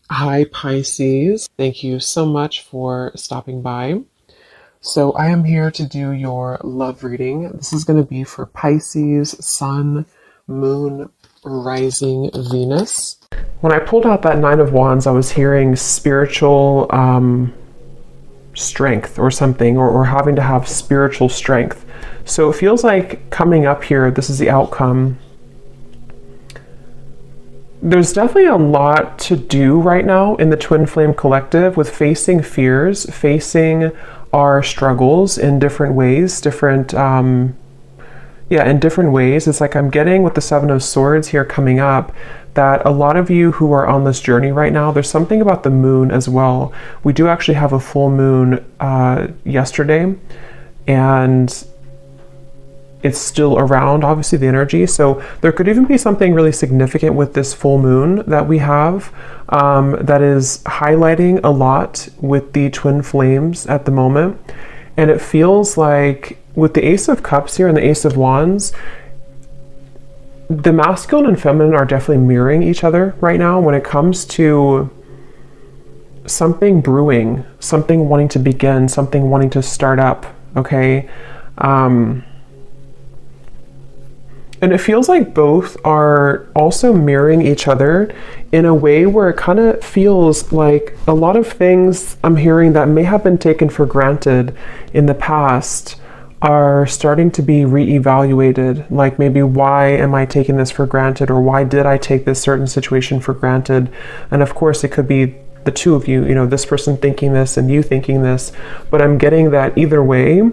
Hi, Pisces. Thank you so much for stopping by. So, I am here to do your love reading. This is going to be for Pisces, Sun, Moon, Rising, Venus. When I pulled out that Nine of Wands, I was hearing spiritual strength or something, or having to have spiritual strength. So, it feels like coming up here, this is the outcome. There's definitely a lot to do right now in the Twin Flame Collective with facing fears, facing our struggles in different ways, in different ways. It's like I'm getting with the Seven of Swords here coming up that a lot of you who are on this journey right now, there's something about the moon as well. We do actually have a full moon yesterday, and it's still around, obviously, the energy. So there could even be something really significant with this full moon that we have that is highlighting a lot with the twin flames at the moment. And it feels like with the Ace of Cups here and the Ace of Wands, the masculine and feminine are definitely mirroring each other right now when it comes to something brewing, something wanting to begin, something wanting to start up, okay? And it feels like both are also mirroring each other in a way where it kind of feels like a lot of things I'm hearing that may have been taken for granted in the past are starting to be reevaluated. Like maybe, why am I taking this for granted? Or why did I take this certain situation for granted? And of course, it could be the two of you, this person thinking this and you thinking this, but I'm getting that either way,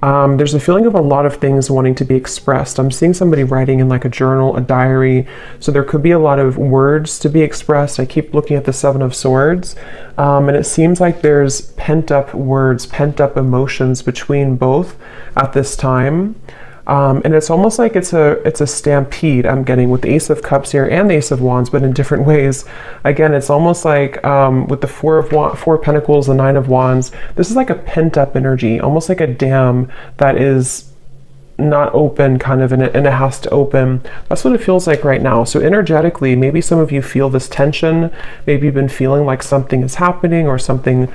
there's a feeling of a lot of things wanting to be expressed. I'm seeing somebody writing in like a journal, a diary, so there could be a lot of words to be expressed. I keep looking at the Seven of Swords, and it seems like there's pent up words, pent up emotions between both at this time. And it's almost like it's a stampede I'm getting with the Ace of Cups here and the Ace of Wands, but in different ways. Again, it's almost like with the Four of Pentacles, the Nine of Wands, this is like a pent up energy, almost like a dam that is not open kind of, and it has to open. That's what it feels like right now. So energetically, maybe some of you feel this tension. Maybe you've been feeling like something is happening or something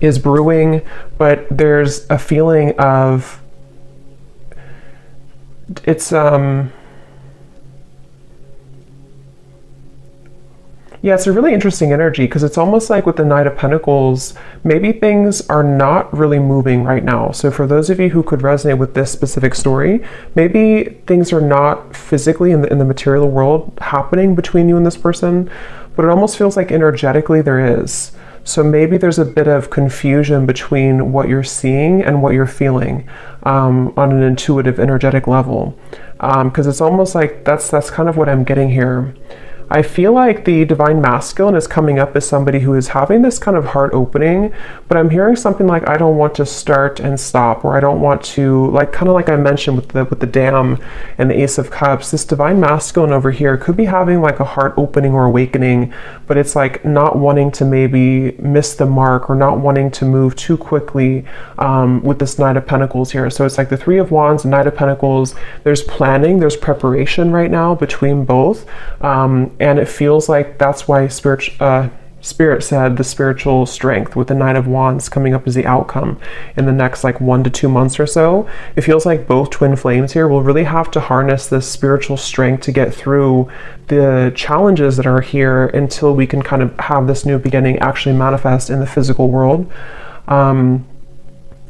is brewing, but there's a feeling of it's a really interesting energy, because it's almost like with the Knight of Pentacles, maybe things are not really moving right now. So for those of you who could resonate with this specific story, maybe things are not physically in the material world happening between you and this person, but it almost feels like energetically there is. So maybe there's a bit of confusion between what you're seeing and what you're feeling on an intuitive, energetic level. Because it's almost like that's kind of what I'm getting here. I feel like the Divine Masculine is coming up as somebody who is having this kind of heart opening, but I'm hearing something like, I don't want to start and stop, or I don't want to, like, kind of like I mentioned with the Dam and the Ace of Cups, this Divine Masculine over here could be having like a heart opening or awakening, but it's like not wanting to maybe miss the mark or not wanting to move too quickly with this Knight of Pentacles here. So it's like the Three of Wands, Knight of Pentacles, there's planning, there's preparation right now between both. And it feels like that's why Spirit said the spiritual strength with the Knight of Wands coming up as the outcome in the next like 1 to 2 months or so. It feels like both twin flames here will really have to harness this spiritual strength to get through the challenges that are here until we can kind of have this new beginning actually manifest in the physical world. And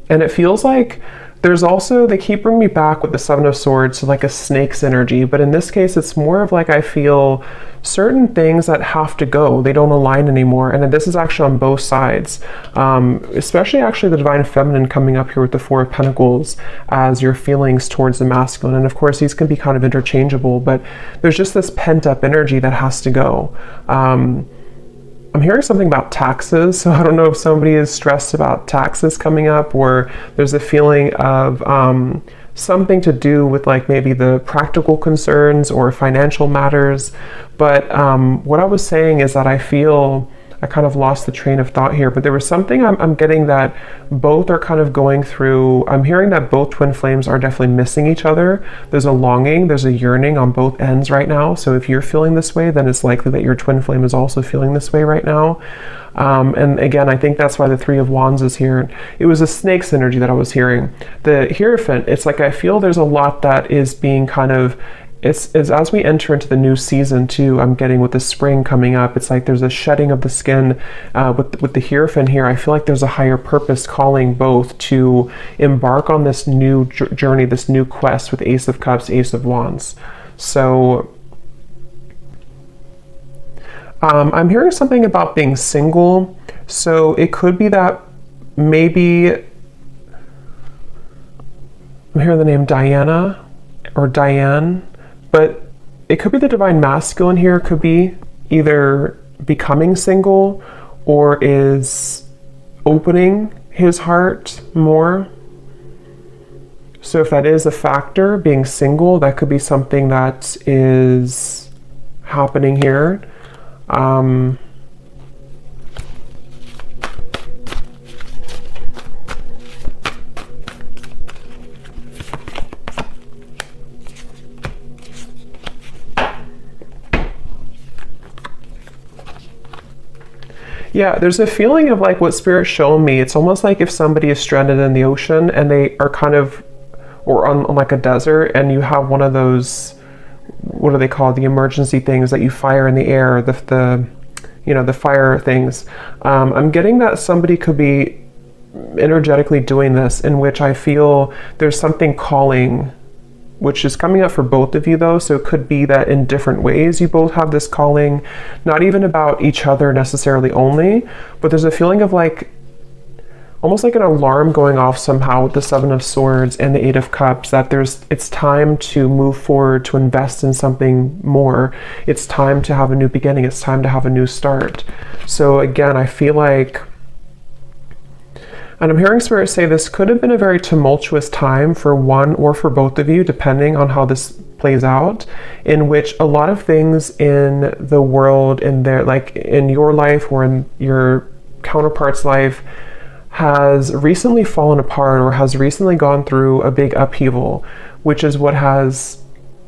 it feels like there's also, they keep bringing me back with the Seven of Swords to like a snake's energy, but in this case, it's more of like I feel certain things that have to go. They don't align anymore. And this is actually on both sides, especially actually the Divine Feminine coming up here with the Four of Pentacles as your feelings towards the masculine. And of course, these can be kind of interchangeable, but there's just this pent up energy that has to go. I'm hearing something about taxes, so I don't know if somebody is stressed about taxes coming up, or there's a feeling of something to do with like maybe the practical concerns or financial matters. But what I was saying is that I feel I kind of lost the train of thought here, but there was something I'm getting that both are kind of going through. I'm hearing that both twin flames are definitely missing each other. There's a longing, there's a yearning on both ends right now. So if you're feeling this way, then it's likely that your twin flame is also feeling this way right now. And again, I think that's why the Three of Wands is here. It was a snake's energy that I was hearing. The Hierophant, it's like I feel there's a lot that is being kind of, it's as we enter into the new season too, I'm getting with the spring coming up, it's like there's a shedding of the skin with the Hierophant here. I feel like there's a higher purpose calling both to embark on this new journey, this new quest with Ace of Cups, Ace of Wands. So I'm hearing something about being single. So it could be that maybe, I'm hearing the name Diana or Diane, but it could be the divine masculine here. It could be either becoming single or is opening his heart more. So if that is a factor, being single, that could be something that is happening here. Yeah, there's a feeling of like what Spirit's shown me. It's almost like if somebody is stranded in the ocean and they are kind of, or on like a desert, and you have one of those, what are they called? The emergency things that you fire in the air, the you know, the fire things. I'm getting that somebody could be energetically doing this, in which I feel there's something calling, which is coming up for both of you though. So it could be that in different ways you both have this calling, not even about each other necessarily only, but there's a feeling of like, almost like an alarm going off somehow with the Seven of Swords and the Eight of Cups, that it's time to move forward, to invest in something more. It's time to have a new beginning. It's time to have a new start. So again, I feel like, and I'm hearing Spirit say this could have been a very tumultuous time for one or for both of you, depending on how this plays out, in which a lot of things in the world, in their, like in your life or in your counterpart's life, has recently fallen apart or has recently gone through a big upheaval, which is what has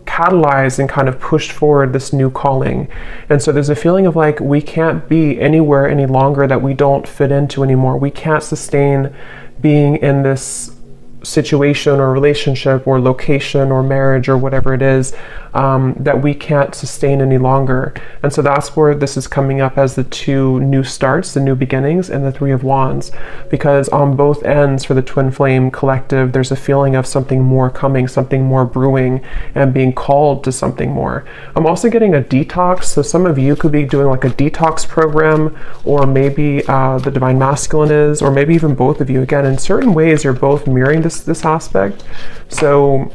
catalyzed and kind of pushed forward this new calling. And so there's a feeling of like, we can't be anywhere any longer that we don't fit into anymore. We can't sustain being in this situation or relationship or location or marriage or whatever it is, that we can't sustain any longer. And so that's where this is coming up as the two new starts, the new beginnings, and the Three of Wands, because on both ends for the twin flame collective, there's a feeling of something more coming, something more brewing, and being called to something more. I'm also getting a detox. So some of you could be doing like a detox program, or maybe the divine masculine is, or maybe even both of you. Again, in certain ways, you're both mirroring this aspect. So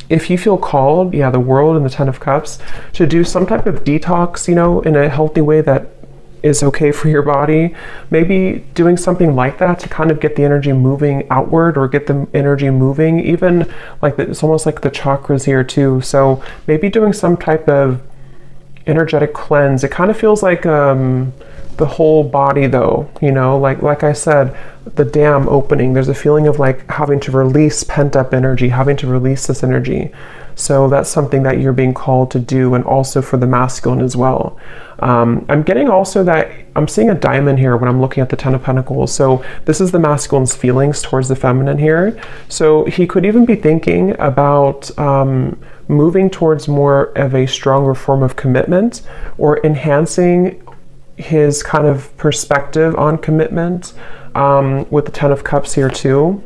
if you feel called, yeah, the World and the Ten of Cups, to do some type of detox, you know, in a healthy way that is okay for your body, maybe doing something like that to kind of get the energy moving outward, or get the energy moving, even like it's almost like the chakras here too. So maybe doing some type of energetic cleanse. It kind of feels like the whole body though, you know, like I said, the dam opening, there's a feeling of like having to release pent-up energy, having to release this energy. So that's something that you're being called to do, and also for the masculine as well. I'm getting also that I'm seeing a diamond here when I'm looking at the Ten of Pentacles. So this is the masculine's feelings towards the feminine here. So he could even be thinking about moving towards more of a stronger form of commitment, or enhancing his kind of perspective on commitment, with the Ten of Cups here too.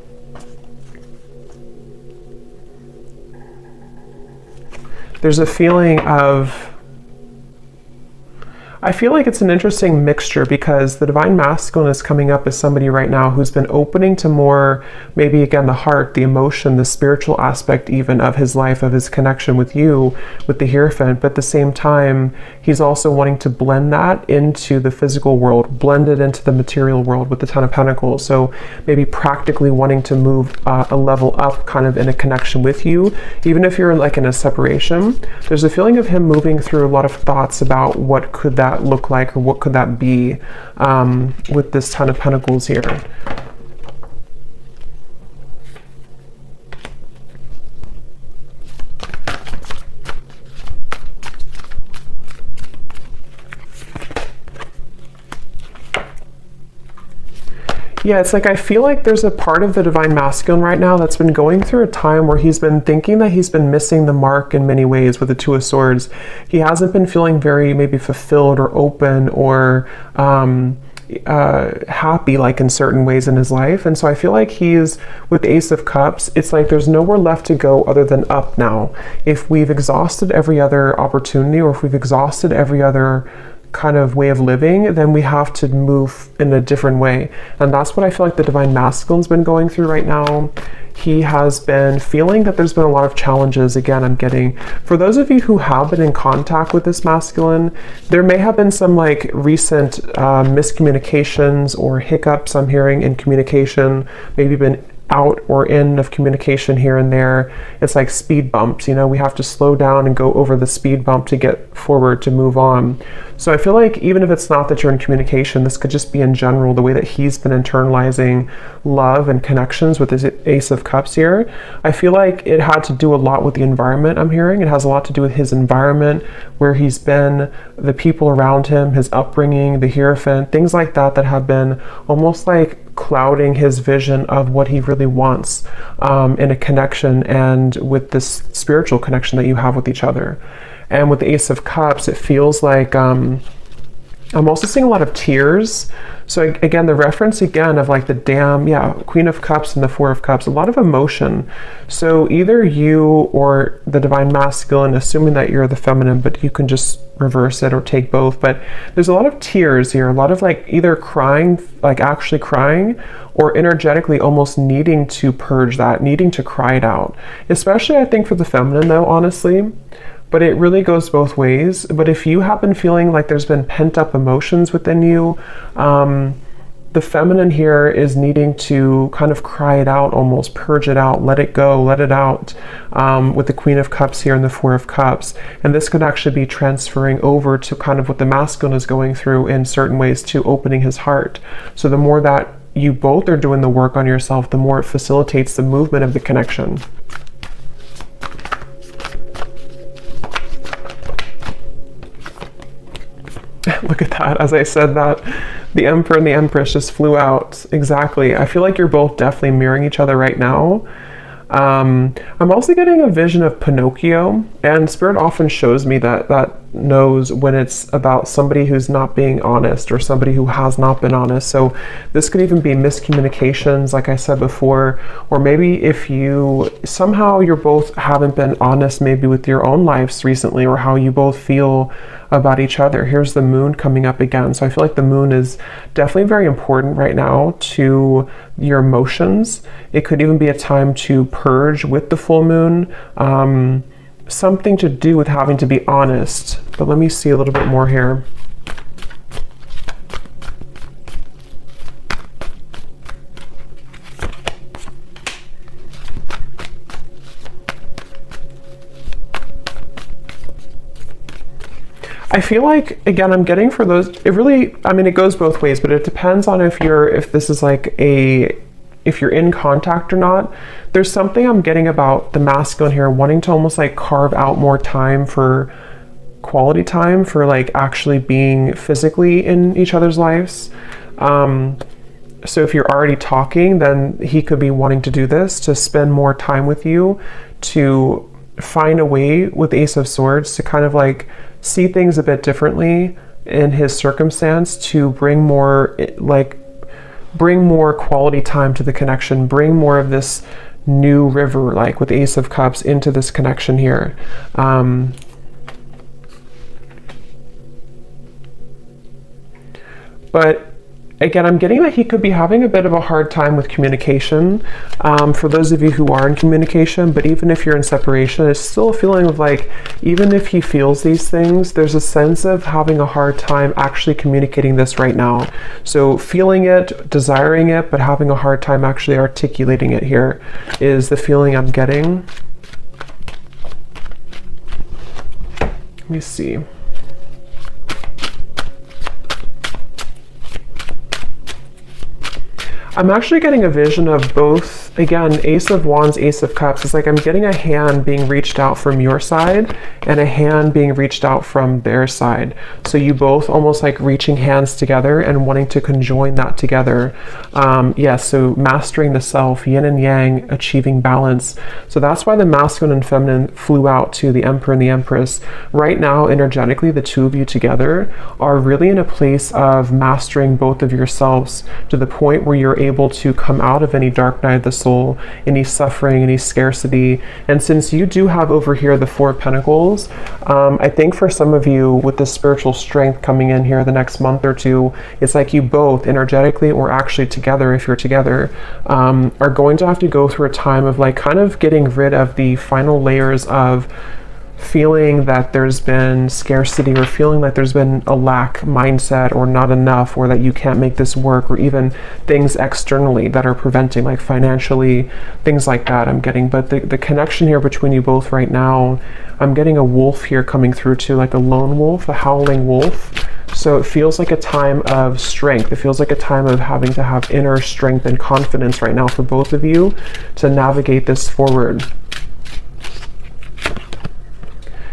There's a feeling of, I feel like it's an interesting mixture, because the divine masculine is coming up as somebody right now who's been opening to more, maybe again, the heart, the emotion, the spiritual aspect even of his life, of his connection with you, with the Hierophant. But at the same time, he's also wanting to blend that into the physical world, blend it into the material world with the Ten of Pentacles. So maybe practically wanting to move a level up kind of in a connection with you, even if you're like in a separation. There's a feeling of him moving through a lot of thoughts about what could that that look like, or what could that be with this Ten of Pentacles here? Yeah, it's like I feel like there's a part of the Divine Masculine right now that's been going through a time where he's been thinking that he's been missing the mark in many ways with the Two of Swords. He hasn't been feeling very maybe fulfilled or open or happy like in certain ways in his life. And so I feel like he's with the Ace of Cups, it's like there's nowhere left to go other than up now. If we've exhausted every other opportunity, or if we've exhausted every other kind of way of living, then we have to move in a different way. And that's what I feel like the Divine Masculine's been going through right now. He has been feeling that there's been a lot of challenges. Again, I'm getting, for those of you who have been in contact with this masculine, there may have been some like recent miscommunications or hiccups I'm hearing in communication, maybe been out or in of communication here and there. It's like speed bumps, you know, we have to slow down and go over the speed bump to get forward, to move on. So I feel like even if it's not that you're in communication, this could just be in general the way that he's been internalizing love and connections with his Ace of Cups here. I feel like it had to do a lot with the environment I'm hearing. It has a lot to do with his environment, where he's been, the people around him, his upbringing, the Hierophant, things like that that have been almost like clouding his vision of what he really wants in a connection and with this spiritual connection that you have with each other. And with the Ace of Cups, it feels like I'm also seeing a lot of tears. So again, the reference again of like the Dam, yeah, Queen of Cups and the Four of Cups, a lot of emotion. So either you or the Divine Masculine, assuming that you're the feminine, but you can just reverse it or take both. But there's a lot of tears here, a lot of like either crying, like actually crying, or energetically almost needing to purge that, needing to cry it out. Especially I think for the feminine though, honestly. But it really goes both ways. But if you have been feeling like there's been pent up emotions within you, the feminine here is needing to kind of cry it out, almost purge it out, let it go, let it out, with the Queen of Cups here and the Four of Cups. And this could actually be transferring over to kind of what the masculine is going through in certain ways, to opening his heart. So the more that you both are doing the work on yourself, the more it facilitates the movement of the connection. Look at that. As I said that, the Emperor and the Empress just flew out. Exactly. I feel like you're both definitely mirroring each other right now. I'm also getting a vision of Pinocchio, and Spirit often shows me that knows when it's about somebody who's not being honest or somebody who has not been honest. So this could even be miscommunications, like I said before, or maybe if you somehow you're both haven't been honest maybe with your own lives recently, or how you both feel about each other. Here's the Moon coming up again. So I feel like the Moon is definitely very important right now to your emotions. It could even be a time to purge with the full moon. Something to do with having to be honest. But let me see a little bit more here. I feel like, again, I'm getting for those, it really, I mean, it goes both ways, but it depends on if this is like if you're in contact or not. There's something I'm getting about the masculine here, wanting to almost like carve out more time for quality time, for like actually being physically in each other's lives. So if you're already talking, then he could be wanting to do this, to spend more time with you, to find a way with Ace of Swords to kind of like see things a bit differently in his circumstance, to bring more quality time to the connection, bring more of this new river, like with Ace of Cups, into this connection here. But again, I'm getting that he could be having a bit of a hard time with communication, for those of you who are in communication. But even if you're in separation, it's still a feeling of like, even if he feels these things, there's a sense of having a hard time actually communicating this right now. So feeling it, desiring it, but having a hard time actually articulating it here is the feeling I'm getting. Let me see. I'm actually getting a vision of both, again, Ace of Wands, Ace of Cups. It's like I'm getting a hand being reached out from your side and a hand being reached out from their side. So you both almost like reaching hands together and wanting to conjoin that together. So mastering the self, yin and yang, achieving balance. So that's why the masculine and feminine flew out to the Emperor and the Empress. Right now, energetically, the two of you together are really in a place of mastering both of yourselves to the point where you're able to come out of any dark night of the soul, any suffering, any scarcity. And since you do have over here the Four of Pentacles, I think for some of you with the spiritual strength coming in here the next month or two, it's like you both energetically or actually together, if you're together, are going to have to go through a time of like kind of getting rid of the final layers of feeling that there's been scarcity or feeling like there's been a lack mindset or not enough or that you can't make this work, or even things externally that are preventing, like financially, things like that I'm getting. But the connection here between you both right now, I'm getting a wolf here coming through too, like a lone wolf, a howling wolf. So it feels like a time of strength. It feels like a time of having to have inner strength and confidence right now for both of you to navigate this forward.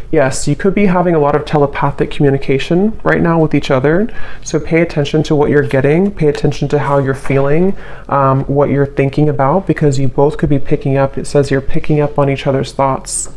Yes, you could be having a lot of telepathic communication right now with each other. So pay attention to what you're getting, pay attention to how you're feeling, what you're thinking about, because you both could be picking up, it says you're picking up on each other's thoughts.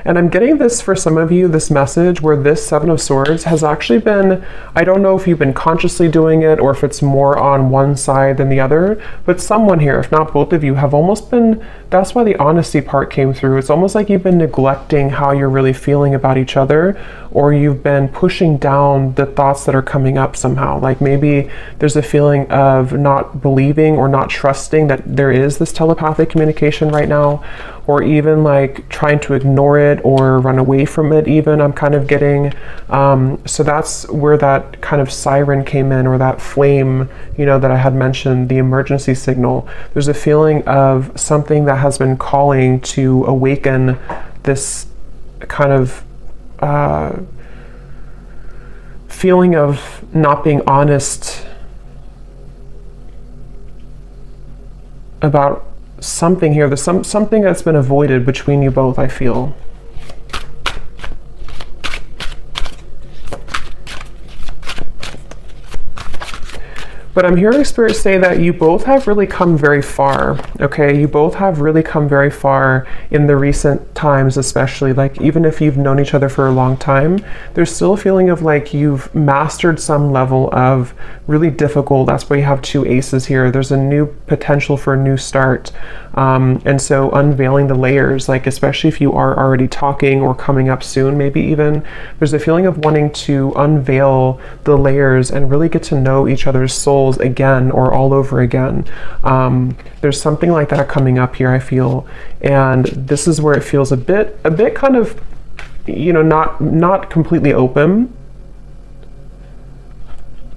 And I'm getting this for some of you, this message where this Seven of Swords has actually been, I don't know if you've been consciously doing it or if it's more on one side than the other, but someone here, if not both of you, have almost been, that's why the honesty part came through. It's almost like you've been neglecting how you're really feeling about each other, or you've been pushing down the thoughts that are coming up somehow. Like maybe there's a feeling of not believing or not trusting that there is this telepathic communication right now, or even like trying to ignore it or run away from it even, I'm kind of getting. So that's where that kind of siren came in, or that flame, you know, that I had mentioned, the emergency signal. There's a feeling of something that has been calling to awaken this kind of feeling of not being honest about something here. There's something that's been avoided between you both, I feel. But I'm hearing Spirit say that you both have really come very far, okay? You both have really come very far in the recent times, especially. Like, even if you've known each other for a long time, there's still a feeling of like you've mastered some level of really difficult, that's why you have two aces here. There's a new potential for a new start. And so unveiling the layers, like especially if you are already talking or coming up soon, maybe even, there's a feeling of wanting to unveil the layers and really get to know each other's souls again, or all over again. There's something like that coming up here, I feel. And this is where it feels a bit kind of, you know, not completely open.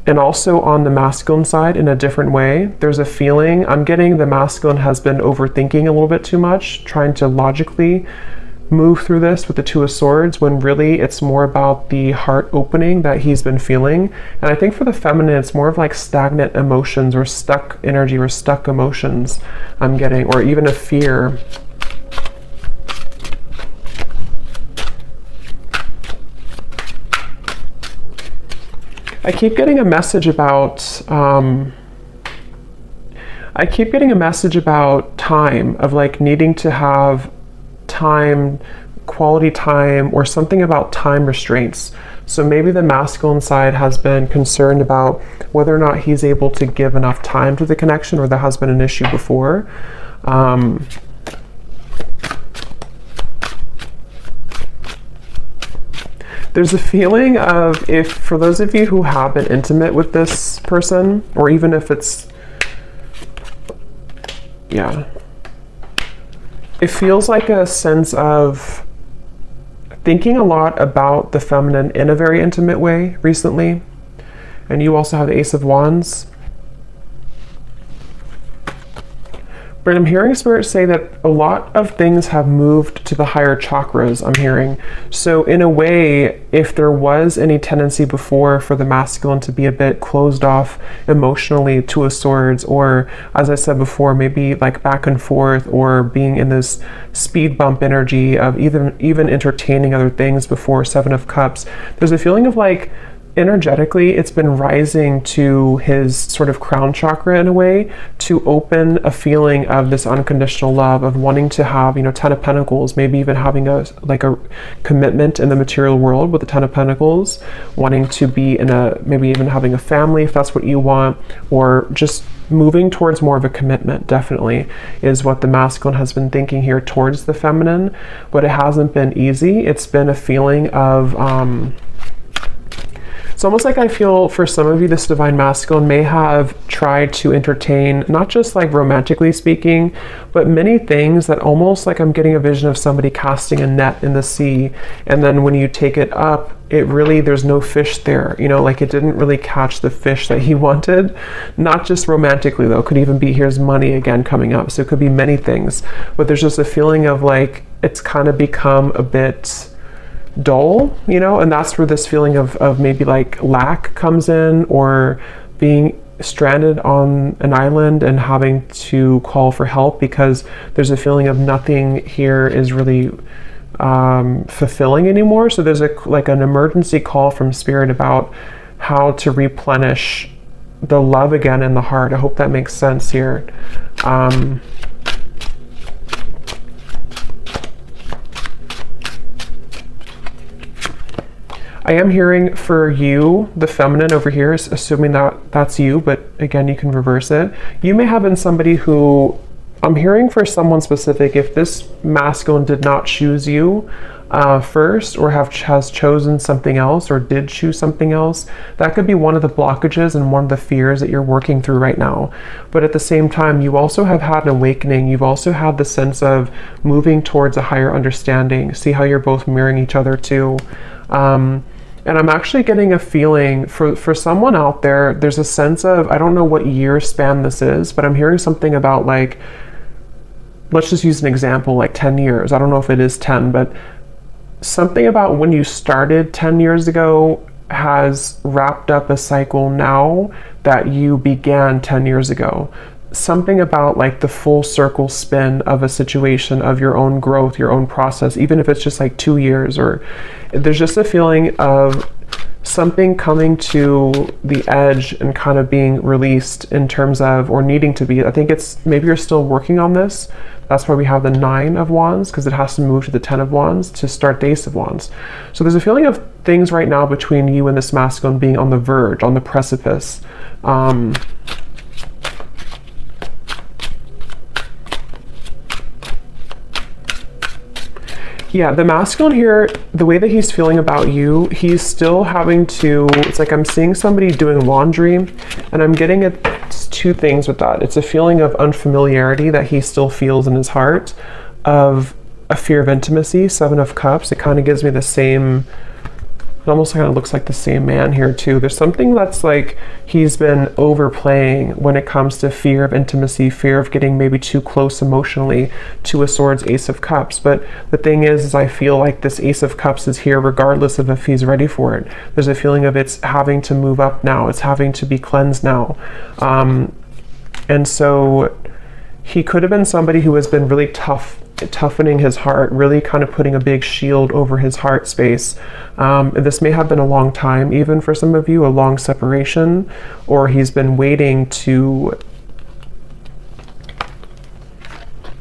And also on the masculine side, in a different way, there's a feeling, I'm getting the masculine has been overthinking a little bit too much, trying to logically move through this with the Two of Swords, when really it's more about the heart opening that he's been feeling. And I think for the feminine, it's more of like stagnant emotions or stuck energy or stuck emotions I'm getting, or even a fear. I keep getting a message about time, of like needing to have time, quality time, or something about time restraints. So maybe the masculine side has been concerned about whether or not he's able to give enough time to the connection, or that has been an issue before. There's a feeling of, if for those of you who have been intimate with this person, or even if it's, yeah, it feels like a sense of thinking a lot about the feminine in a very intimate way recently. And you also have the Ace of Wands. But I'm hearing Spirit say that a lot of things have moved to the higher chakras, I'm hearing. So in a way, if there was any tendency before for the masculine to be a bit closed off emotionally, Two of Swords, or as I said before, maybe like back and forth, or being in this speed bump energy of even entertaining other things before Seven of Cups, there's a feeling of like, energetically, it's been rising to his sort of crown chakra in a way to open a feeling of this unconditional love, of wanting to have, you know, Ten of Pentacles, maybe even having a commitment in the material world with the Ten of Pentacles, wanting to be in maybe even having a family if that's what you want, or just moving towards more of a commitment, definitely, is what the masculine has been thinking here towards the feminine. But it hasn't been easy. It's been a feeling of, it's almost like I feel for some of you, this divine masculine may have tried to entertain, not just like romantically speaking, but many things that almost like I'm getting a vision of somebody casting a net in the sea. And then when you take it up, it really, there's no fish there, you know, like it didn't really catch the fish that he wanted. Not just romantically though, could even be, here's money again coming up. So it could be many things, but there's just a feeling of like, it's kind of become a bit dull, you know, and that's where this feeling of maybe like lack comes in, or being stranded on an island and having to call for help because there's a feeling of nothing here is really fulfilling anymore. So there's like an emergency call from Spirit about how to replenish the love again in the heart. I hope that makes sense here. I am hearing for you, the feminine over here, assuming that that's you, but again, you can reverse it. You may have been somebody who, I'm hearing for someone specific, if this masculine did not choose you first, or has chosen something else, or did choose something else, that could be one of the blockages and one of the fears that you're working through right now. But at the same time, you also have had an awakening. You've also had the sense of moving towards a higher understanding. See how you're both mirroring each other too. And I'm actually getting a feeling for someone out there, there's a sense of, I don't know what year span this is, but I'm hearing something about like, let's just use an example, like 10 years. I don't know if it is 10, but something about when you started 10 years ago has wrapped up a cycle now that you began 10 years ago. Something about like the full circle spin of a situation, of your own growth, your own process, even if it's just like 2 years, or there's just a feeling of something coming to the edge and kind of being released in terms of, or needing to be. I think it's, maybe you're still working on this. That's why we have the 9 of Wands, because it has to move to the 10 of Wands to start the Ace of Wands. So there's a feeling of things right now between you and this masculine being on the verge, on the precipice. Yeah, the masculine here, the way that he's feeling about you, he's still having to, it's like I'm seeing somebody doing laundry, and I'm getting it's 2 things with that. It's a feeling of unfamiliarity that he still feels in his heart, of a fear of intimacy, 7 of Cups. It kind of gives me the same, it almost kind of looks like the same man here too. There's something that's like he's been overplaying when it comes to fear of intimacy, fear of getting maybe too close emotionally. 2 of Swords, Ace of Cups. But the thing is I feel like this Ace of Cups is here regardless of if he's ready for it. There's a feeling of it's having to move up now. It's having to be cleansed now. And so he could have been somebody who has been really toughening his heart, really kind of putting a big shield over his heart space. This may have been a long time, even for some of you, a long separation, or he's been waiting to,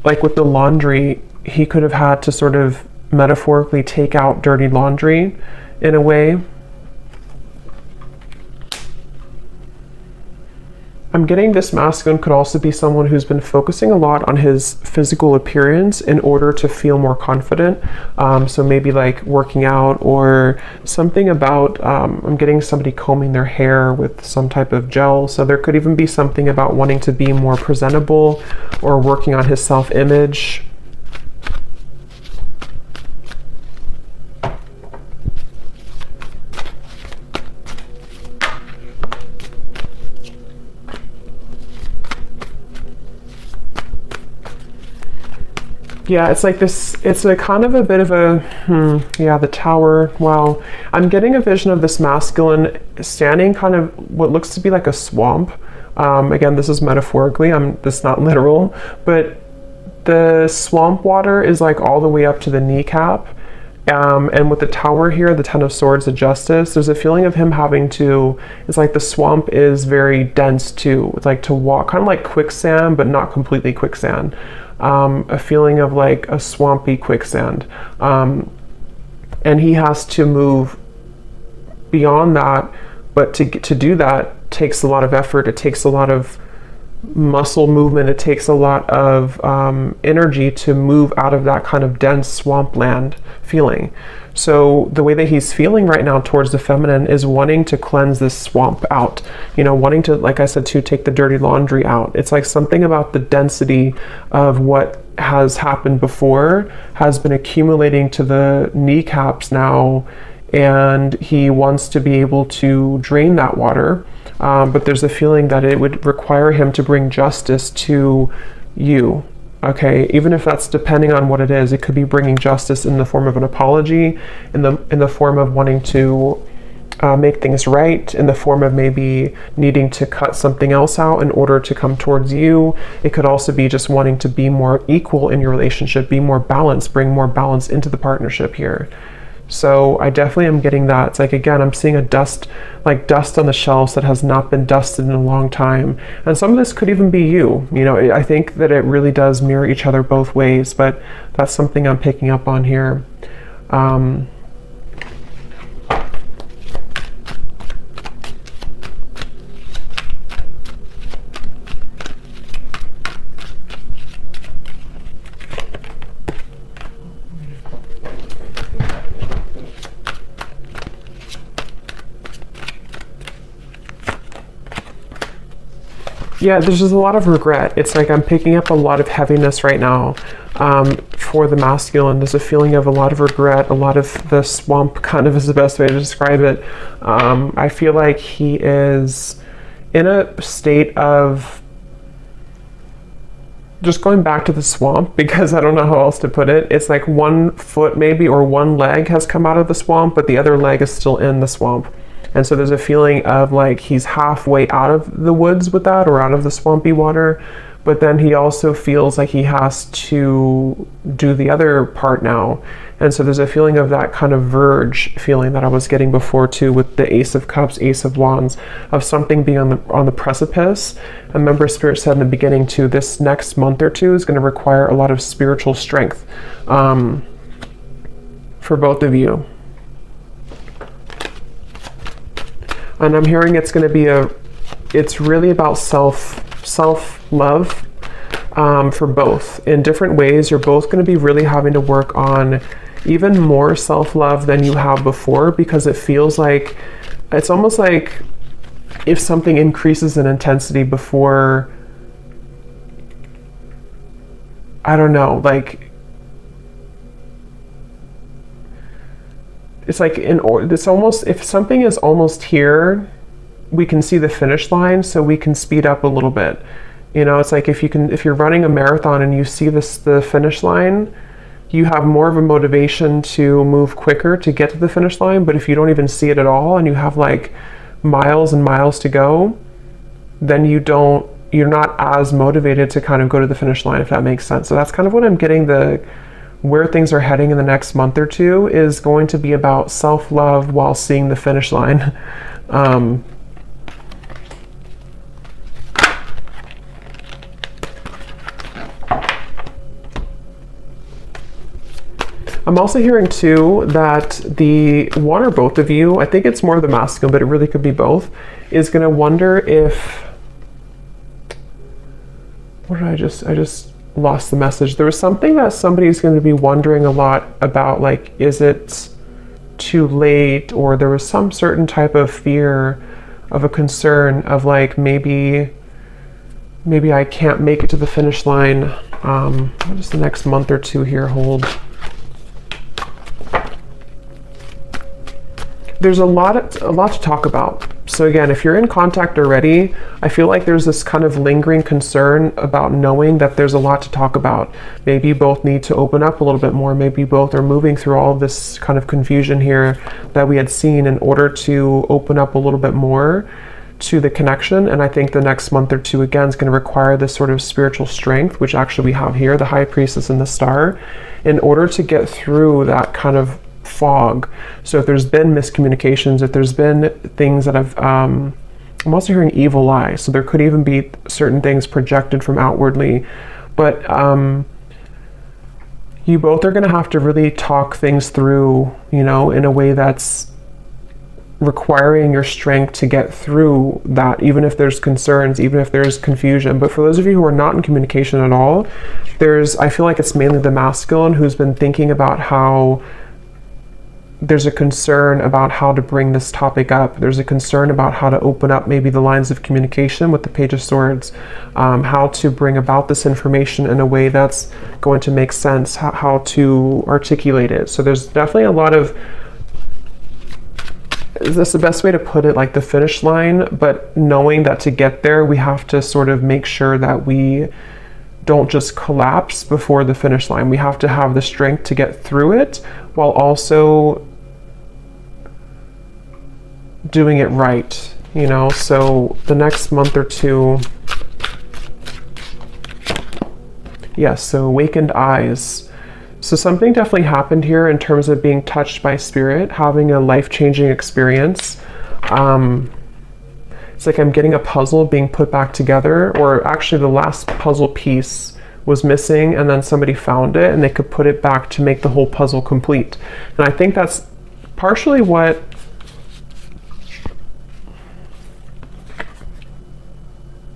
like with the laundry, he could have had to sort of metaphorically take out dirty laundry in a way. I'm getting this masculine could also be someone who's been focusing a lot on his physical appearance in order to feel more confident. So maybe like working out, or something about, I'm getting somebody combing their hair with some type of gel. So there could even be something about wanting to be more presentable, or working on his self-image. Yeah, it's like this, it's a kind of a bit of a, yeah, the Tower. Wow. I'm getting a vision of this masculine standing kind of what looks to be like a swamp. Again, this is metaphorically, this is not literal, but the swamp water is like all the way up to the kneecap. And with the Tower here, the Ten of Swords, the Justice, there's a feeling of him having to, it's like the swamp is very dense too. It's like to walk, kind of like quicksand, but not completely quicksand. A feeling of like a swampy quicksand. And he has to move beyond that, but to do that takes a lot of effort. It takes a lot of muscle movement. It takes a lot of energy to move out of that kind of dense swampland feeling. So the way that he's feeling right now towards the feminine is wanting to cleanse this swamp out, you know, wanting to, like I said, to take the dirty laundry out. It's like something about the density of what has happened before has been accumulating to the kneecaps now, and he wants to be able to drain that water. But there's a feeling that it would require him to bring justice to you. Okay, even if that's depending on what it is, it could be bringing justice in the form of an apology, in the form of wanting to make things right, in the form of maybe needing to cut something else out in order to come towards you. It could also be just wanting to be more equal in your relationship, be more balanced, bring more balance into the partnership here. So I definitely am getting that. It's like, again, I'm seeing a dust on the shelves that has not been dusted in a long time. And some of this could even be you. You know, I think that it really does mirror each other both ways, but that's something I'm picking up on here. Yeah, there's just a lot of regret. It's like I'm picking up a lot of heaviness right now for the masculine. There's a feeling of a lot of regret, a lot of the swamp kind of is the best way to describe it. I feel like he is in a state of just going back to the swamp, because I don't know how else to put it. It's like one foot maybe, or one leg has come out of the swamp, but the other leg is still in the swamp. And so there's a feeling of like he's halfway out of the woods with that, or out of the swampy water, but then he also feels like he has to do the other part now. And so there's a feeling of that kind of verge feeling that I was getting before too, with the Ace of Cups, Ace of Wands, of something being on the precipice. And remember, Spirit said in the beginning too, this next month or two is going to require a lot of spiritual strength for both of you. And I'm hearing it's going to be it's really about self-love for both. In different ways, you're both going to be really having to work on even more self-love than you have before, because it feels like, it's almost like if something increases in intensity before, I don't know, like, it's like it's almost, if something is almost here, we can see the finish line, so we can speed up a little bit. You know, it's like if you're running a marathon and you see the finish line, you have more of a motivation to move quicker to get to the finish line. But if you don't even see it at all and you have like miles and miles to go, then you're not as motivated to kind of go to the finish line, if that makes sense. So that's kind of what I'm getting, where things are heading in the next month or two is going to be about self-love while seeing the finish line. I'm also hearing too that the one or both of you, I think it's more of the masculine, but it really could be both, is going to wonder if, what did I just lost the message. There was something that somebody's going to be wondering a lot about, like, is it too late? Or there was some certain type of fear, of a concern of like, maybe I can't make it to the finish line. What does the next month or two here hold? There's a lot to talk about. So again, if you're in contact already, I feel like there's this kind of lingering concern about knowing that there's a lot to talk about. Maybe you both need to open up a little bit more. Maybe you both are moving through all this kind of confusion here that we had seen in order to open up a little bit more to the connection. And I think the next month or two, again, is going to require this sort of spiritual strength, which actually we have here, the High Priestess and the Star, in order to get through that kind of fog. So if there's been miscommunications, if there's been things that have, I'm also hearing evil eye. So there could even be certain things projected from outwardly. But you both are going to have to really talk things through, you know, in a way that's requiring your strength to get through that, even if there's concerns, even if there's confusion. But for those of you who are not in communication at all, I feel like it's mainly the masculine who's been thinking about how there's a concern about how to bring this topic up. There's a concern about how to open up maybe the lines of communication with the Page of Swords, how to bring about this information in a way that's going to make sense, how to articulate it. So there's definitely a lot of, is this the best way to put it, like the finish line, but knowing that to get there, we have to sort of make sure that we don't just collapse before the finish line. We have to have the strength to get through it while also doing it right, you know? So the next month or two, yes, so awakened eyes. So something definitely happened here in terms of being touched by spirit, having a life-changing experience. It's like I'm getting a puzzle being put back together, or actually the last puzzle piece was missing and then somebody found it and they could put it back to make the whole puzzle complete. And I think that's partially what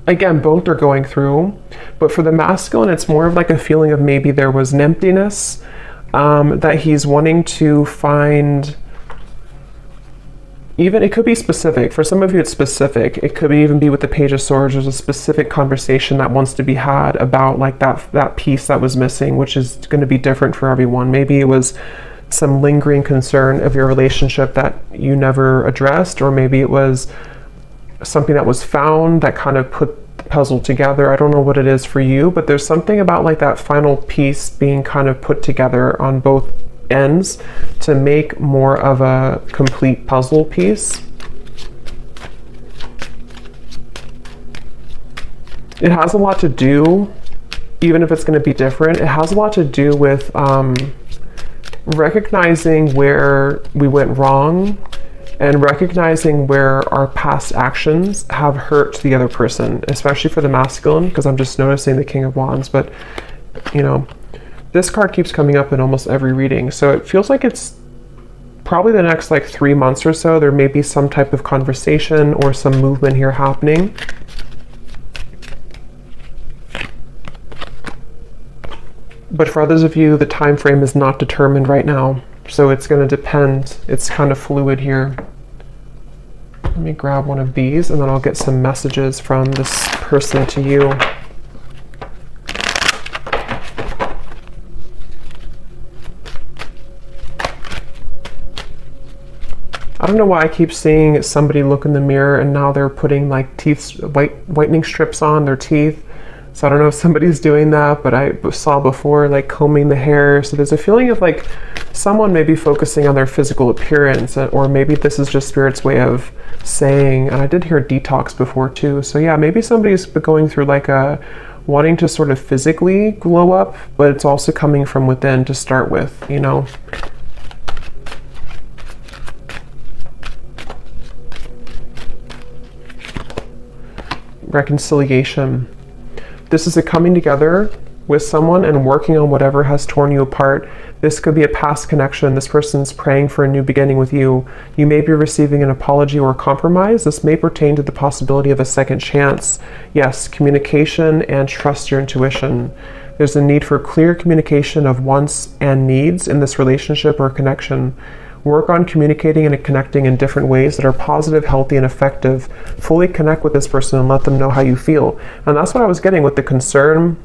again, both are going through, but for the masculine, it's more of like a feeling of maybe there was an emptiness that he's wanting to find. Even, it could be specific. For some of you, it's specific. It could even be with the Page of Swords. There's a specific conversation that wants to be had about like that piece that was missing, which is going to be different for everyone. Maybe it was some lingering concern of your relationship that you never addressed, or maybe it was something that was found that kind of put the puzzle together. I don't know what it is for you, but there's something about like that final piece being kind of put together on both ends to make more of a complete puzzle piece. It has a lot to do, even if it's going to be different, it has a lot to do with recognizing where we went wrong and recognizing where our past actions have hurt the other person, especially for the masculine, because I'm just noticing the King of Wands. But, you know, this card keeps coming up in almost every reading. So it feels like it's probably the next like 3 months or so, there may be some type of conversation or some movement here happening. But for others of you, the time frame is not determined right now. So it's going to depend. It's kind of fluid here. Let me grab one of these and then I'll get some messages from this person to you. I don't know why I keep seeing somebody look in the mirror and now they're putting like whitening strips on their teeth. So I don't know if somebody's doing that, but I saw before like combing the hair. So there's a feeling of like someone may be focusing on their physical appearance, or maybe this is just Spirit's way of saying, and I did hear detox before too. So yeah, maybe somebody's going through like a wanting to sort of physically glow up, but it's also coming from within to start with, you know. Reconciliation. This is a coming together with someone and working on whatever has torn you apart. This could be a past connection. This person's praying for a new beginning with you. You may be receiving an apology or a compromise. This may pertain to the possibility of a second chance. Yes, communication and trust your intuition. There's a need for clear communication of wants and needs in this relationship or connection. Work on communicating and connecting in different ways that are positive, healthy, and effective. Fully connect with this person and let them know how you feel. And that's what I was getting with the concern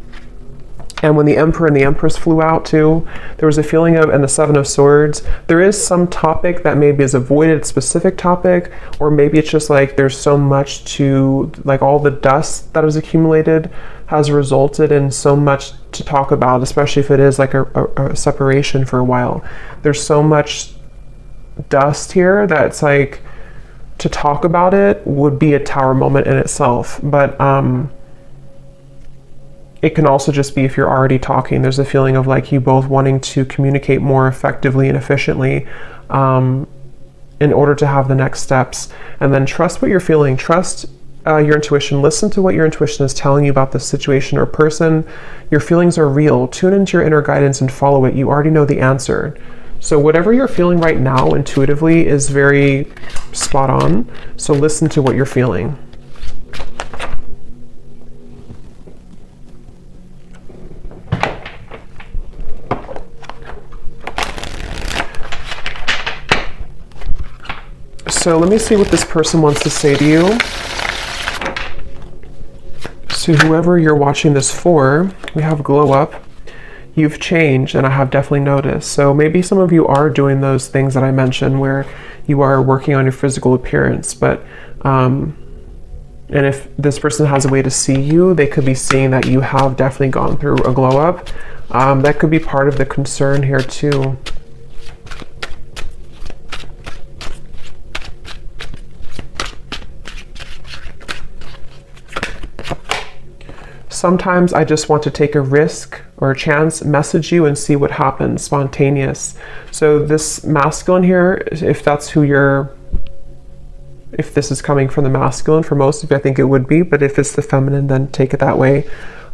And when the Emperor and the Empress flew out too, there was a feeling of, and the Seven of Swords, there is some topic that maybe is avoided, specific topic, or maybe it's just like there's so much to, like all the dust that has accumulated has resulted in so much to talk about, especially if it is like a separation for a while. There's so much dust here that's like, to talk about it would be a Tower moment in itself. But it can also just be if you're already talking, there's a feeling of like you both wanting to communicate more effectively and efficiently in order to have the next steps. And then trust what you're feeling. Trust your intuition. Listen to what your intuition is telling you about this situation or person. Your feelings are real. Tune into your inner guidance and follow it. You already know the answer. So whatever you're feeling right now intuitively is very spot on. So listen to what you're feeling. So let me see what this person wants to say to you. So whoever you're watching this for, we have glow up. You've changed, and I have definitely noticed. So maybe some of you are doing those things that I mentioned where you are working on your physical appearance, but and if this person has a way to see you, they could be seeing that you have definitely gone through a glow up. That could be part of the concern here too. Sometimes I just want to take a risk or a chance, message you and see what happens, spontaneous. So this masculine here, if that's who you're, if this is coming from the masculine, for most of you I think it would be, but if it's the feminine, then take it that way.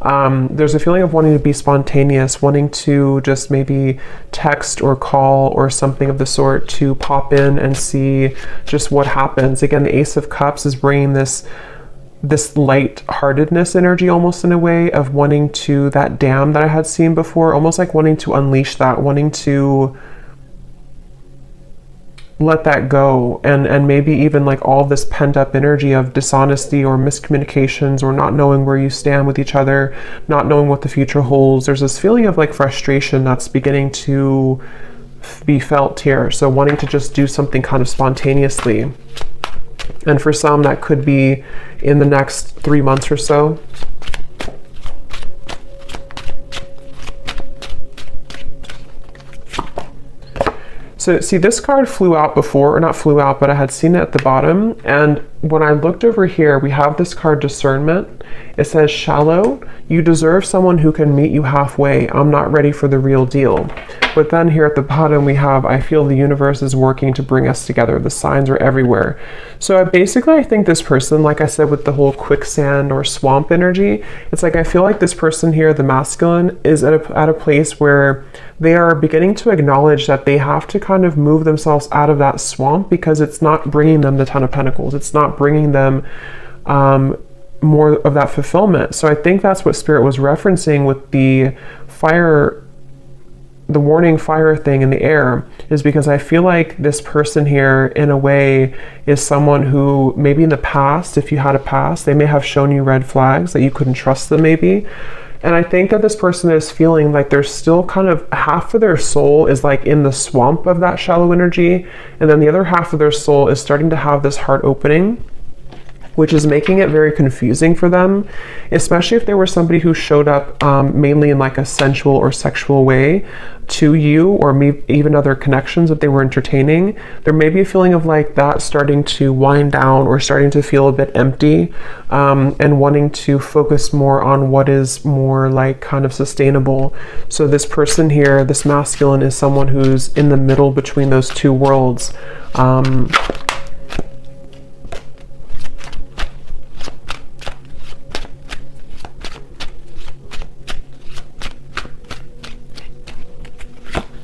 There's a feeling of wanting to be spontaneous, wanting to just maybe text or call or something of the sort to pop in and see just what happens. Again, the Ace of Cups is bringing this light-heartedness energy almost in a way of wanting to, that dam that I had seen before, almost like wanting to unleash that, wanting to let that go, and maybe even like all this pent-up energy of dishonesty or miscommunications or not knowing where you stand with each other, not knowing what the future holds. There's this feeling of like frustration that's beginning to be felt here. So wanting to just do something kind of spontaneously. And for some, that could be in the next 3 months or so. So see, this card flew out before, or not flew out, but I had seen it at the bottom. And when I looked over here, we have this card Discernment. It says, shallow, you deserve someone who can meet you halfway. I'm not ready for the real deal. But then here at the bottom, we have, I feel the universe is working to bring us together. The signs are everywhere. So I think this person, like I said, with the whole quicksand or swamp energy, it's like, I feel like this person here, the masculine, is at a place where they are beginning to acknowledge that they have to kind of move themselves out of that swamp because it's not bringing them the Ten of Pentacles. It's not bringing them more of that fulfillment. So I think that's what Spirit was referencing with the fire, the warning fire thing in the air, is because I feel like this person here in a way is someone who maybe in the past, if you had a past, they may have shown you red flags that you couldn't trust them maybe. And I think that this person is feeling like there's still kind of half of their soul is like in the swamp of that shallow energy. And then the other half of their soul is starting to have this heart opening, which is making it very confusing for them, especially if there were somebody who showed up mainly in like a sensual or sexual way to you, or maybe even other connections that they were entertaining. There may be a feeling of like that starting to wind down or starting to feel a bit empty, and wanting to focus more on what is more like kind of sustainable. So this person here, this masculine, is someone who's in the middle between those two worlds.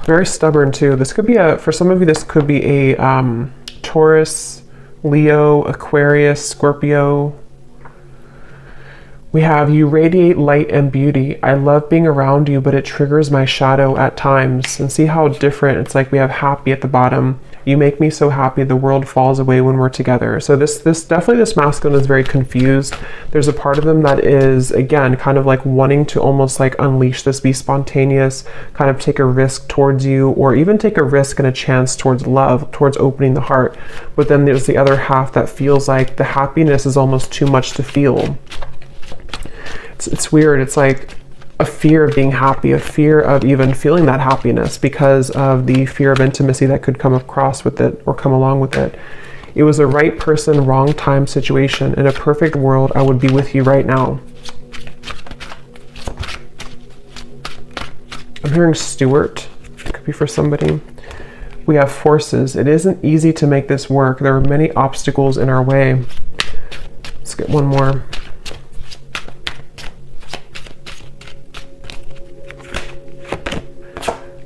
Very stubborn too. This could be for some of you, this could be a Taurus, Leo, Aquarius, Scorpio. We have, you radiate light and beauty. I love being around you, but it triggers my shadow at times. And see how different, it's like we have happy at the bottom. You make me so happy. The world falls away when we're together. So this definitely, this masculine is very confused. There's a part of them that is, again, kind of like wanting to almost like unleash this, be spontaneous, kind of take a risk towards you, or even take a risk and a chance towards love, towards opening the heart. But then there's the other half that feels like the happiness is almost too much to feel. It's weird. It's like a fear of being happy, a fear of even feeling that happiness because of the fear of intimacy that could come across with it or come along with it. It was a right person, wrong time situation. In a perfect world, I would be with you right now. I'm hearing Stewart. It could be for somebody. We have forces. It isn't easy to make this work. There are many obstacles in our way. Let's get one more.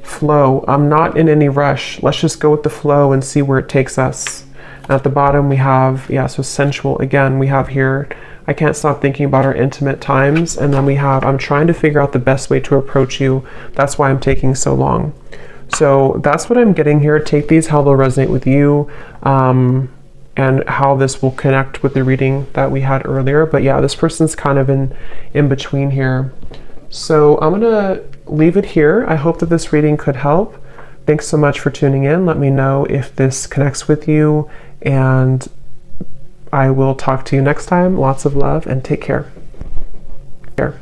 Flow. I'm not in any rush. Let's just go with the flow and see where it takes us. And at the bottom we have, yeah, so sensual. Again, we have here, I can't stop thinking about our intimate times. And then we have, I'm trying to figure out the best way to approach you. That's why I'm taking so long. So that's what I'm getting here. Take these how they'll resonate with you, and how this will connect with the reading that we had earlier. But yeah, this person's kind of in between here. So I'm gonna leave it here. I hope that this reading could help. Thanks so much for tuning in. Let me know if this connects with you, and I will talk to you next time. Lots of love and take care. Care.